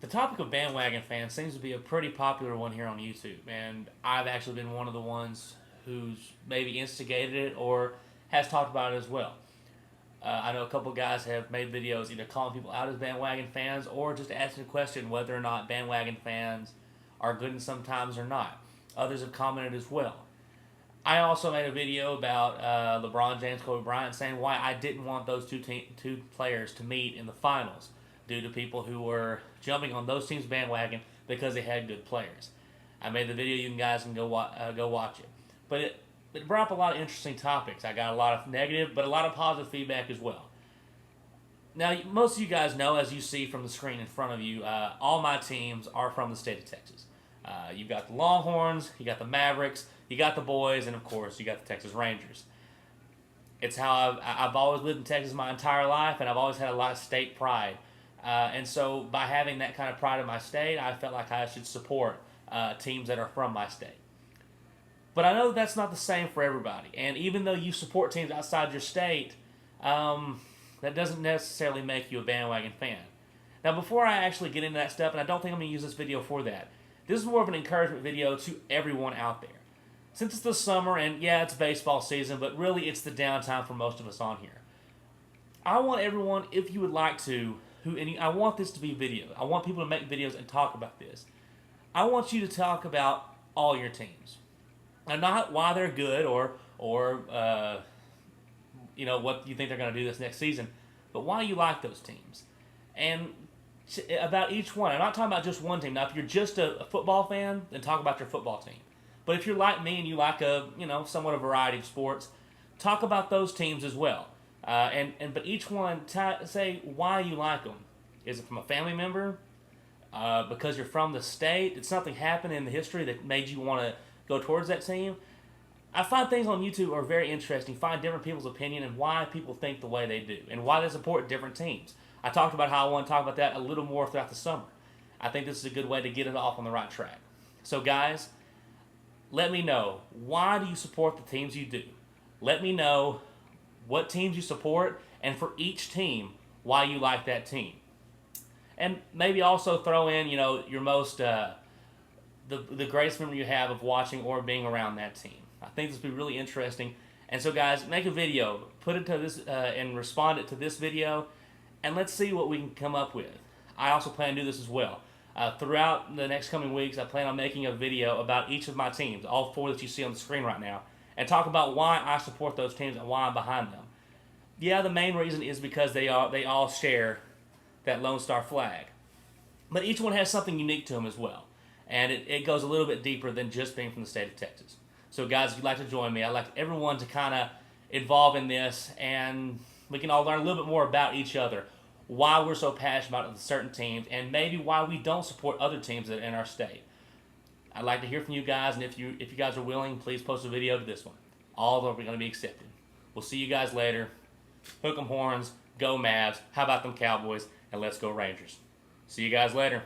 The topic of bandwagon fans seems to be a pretty popular one here on YouTube, and I've actually been one of the ones who's maybe instigated it or has talked about it as well. I know a couple guys have made videos either calling people out as bandwagon fans or just asking a question whether or not bandwagon fans are good in sometimes or not. Others have commented as well. I also made a video about LeBron James, Kobe Bryant, saying why I didn't want those two players to meet in the finals due to people who were jumping on those teams' bandwagon because they had good players. I made the video. You guys can go watch it. But it brought up a lot of interesting topics. I got a lot of negative, but a lot of positive feedback as well. Now, most of you guys know, as you see from the screen in front of you, all my teams are from the state of Texas. You've got the Longhorns, you got the Mavericks, you got the boys, and of course, you got the Texas Rangers. It's how I've always lived in Texas my entire life, and I've always had a lot of state pride. And so by having that kind of pride in my state, I felt like I should support teams that are from my state. But I know that's not the same for everybody. And even though you support teams outside your state, that doesn't necessarily make you a bandwagon fan. Now, before I actually get into that stuff, and I don't think I'm going to use this video for that, this is more of an encouragement video to everyone out there. Since it's the summer, and yeah, it's baseball season, but really it's the downtime for most of us on here. I want everyone, if you would like to, I want this to be video. I want people to make videos and talk about this. I want you to talk about all your teams. And not why they're good or what you think they're going to do this next season, but why you like those teams. And about each one. I'm not talking about just one team. Now, if you're just a football fan, then talk about your football team. But if you're like me and you like somewhat a variety of sports, talk about those teams as well. But each one, say why you like them. Is it from a family member? Because you're from the state? Did something happen in the history that made you want to go towards that team? I find things on YouTube are very interesting. Find different people's opinion and why people think the way they do and why they support different teams. I talked about how I want to talk about that a little more throughout the summer. I think this is a good way to get it off on the right track. So guys, let me know, why do you support the teams you do? Let me know what teams you support, and for each team, why you like that team. And maybe also throw in, your most the greatest memory you have of watching or being around that team. I think this would be really interesting. And so guys, make a video, put it to this and respond it to this video, and let's see what we can come up with. I also plan to do this as well. Throughout the next coming weeks, I plan on making a video about each of my teams, all four that you see on the screen right now, and talk about why I support those teams and why I'm behind them. Yeah, the main reason is because they all share that Lone Star flag. But each one has something unique to them as well. And it goes a little bit deeper than just being from the state of Texas. So guys, if you'd like to join me, I'd like everyone to kind of involve in this, and we can all learn a little bit more about each other, why we're so passionate about certain teams, and maybe why we don't support other teams that are in our state. I'd like to hear from you guys, and if you guys are willing, please post a video to this one. All of them are going to be accepted. We'll see you guys later. Hook 'em horns, go Mavs, how about them Cowboys, and let's go Rangers. See you guys later.